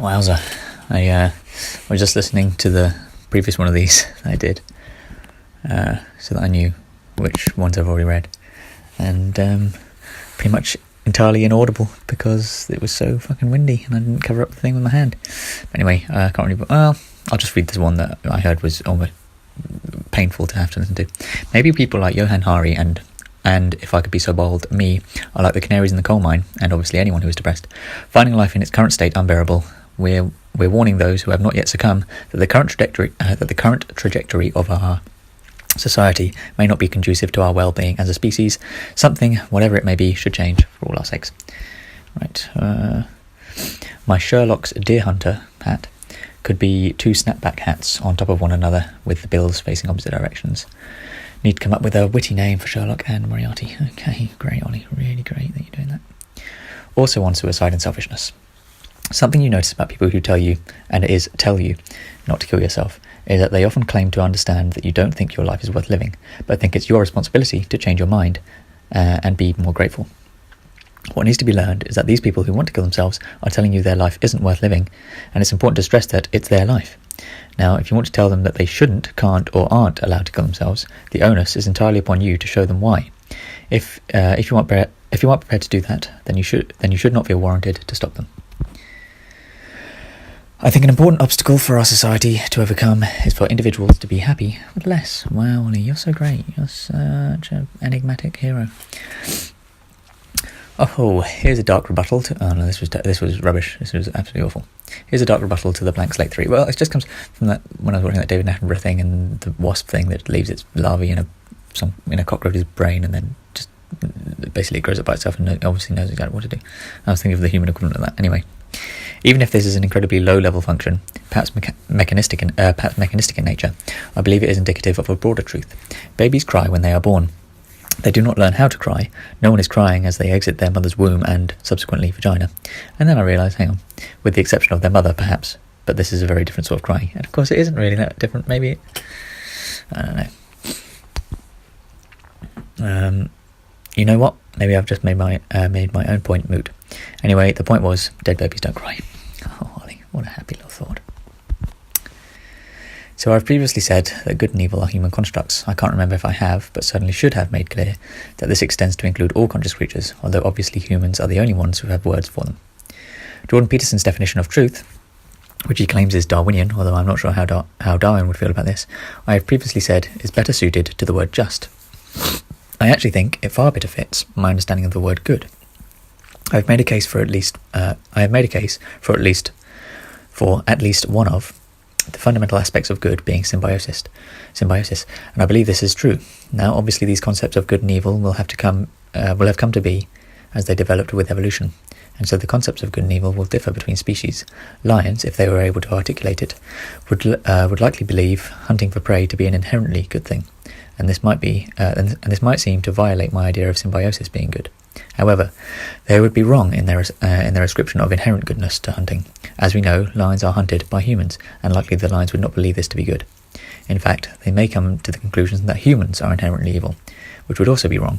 Wowza. I was just listening to the previous one of these I did, so that I knew which ones I've already read. And pretty much entirely inaudible because it was so fucking windy and I didn't cover up the thing with my hand. Anyway, I can't really... Well, I'll just read this one that I heard was almost painful to have to listen to. Maybe people like Johann Hari and if I could be so bold, me, are like the canaries in the coal mine, and obviously anyone who is depressed, finding life in its current state unbearable. We're warning those who have not yet succumbed that the current trajectory of our society may not be conducive to our well-being as a species. Something, whatever it may be, should change for all our sakes. Right. My Sherlock's Deer Hunter hat could be two snapback hats on top of one another with the bills facing opposite directions. Need to come up with a witty name for Sherlock and Moriarty. Okay, great, Ollie. Really great that you're doing that. Also on suicide and selfishness. Something you notice about people who tell you not to kill yourself is that they often claim to understand that you don't think your life is worth living, but think it's your responsibility to change your mind and be more grateful. What needs to be learned is that these people who want to kill themselves are telling you their life isn't worth living, and it's important to stress that it's their life. Now, if you want to tell them that they shouldn't, can't, or aren't allowed to kill themselves, the onus is entirely upon you to show them why. If you aren't prepared to do that, then you should not feel warranted to stop them. I think an important obstacle for our society to overcome is for individuals to be happy with less. Wow, Ollie, you're so great. You're such an enigmatic hero. Oh, here's a dark rebuttal to... Oh no, this was rubbish. This was absolutely awful. Here's a dark rebuttal to the blank slate theory. Well, it just comes from that when I was watching that David Attenborough thing and the wasp thing that leaves its larvae in a cockroach's brain and then just basically grows up by itself and obviously knows exactly what to do. I was thinking of the human equivalent of that. Anyway, even if this is an incredibly low-level function, perhaps mechanistic in nature, I believe it is indicative of a broader truth. Babies cry when they are born. They do not learn how to cry. No one is crying as they exit their mother's womb and, subsequently, vagina. And then I realised, hang on, with the exception of their mother, perhaps, but this is a very different sort of crying. And of course it isn't really that different, maybe. I don't know. You know what? Maybe I've just made my own point moot. Anyway, the point was, dead babies don't cry. Oh, Ollie, what a happy little thought. So I've previously said that good and evil are human constructs. I can't remember if I have, but certainly should have made clear that this extends to include all conscious creatures, although obviously humans are the only ones who have words for them. Jordan Peterson's definition of truth, which he claims is Darwinian, although I'm not sure how Darwin would feel about this, I have previously said is better suited to the word just. I actually think it far better fits my understanding of the word good. I have made a case for at least one of the fundamental aspects of good being symbiosis, and I believe this is true. Now, obviously, these concepts of good and evil will have come to be as they developed with evolution, and so the concepts of good and evil will differ between species. Lions, if they were able to articulate it, would likely believe hunting for prey to be an inherently good thing, and this might seem to violate my idea of symbiosis being good. However, they would be wrong in their ascription of inherent goodness to hunting. As we know, lions are hunted by humans, and likely the lions would not believe this to be good. In fact, they may come to the conclusion that humans are inherently evil, which would also be wrong.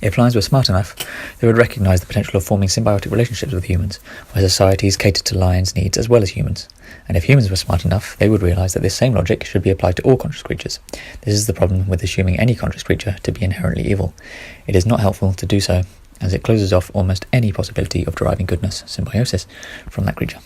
If lions were smart enough, they would recognise the potential of forming symbiotic relationships with humans, where societies cater to lions' needs as well as humans. And if humans were smart enough, they would realise that this same logic should be applied to all conscious creatures. This is the problem with assuming any conscious creature to be inherently evil. It is not helpful to do so, as it closes off almost any possibility of deriving goodness, symbiosis, from that creature.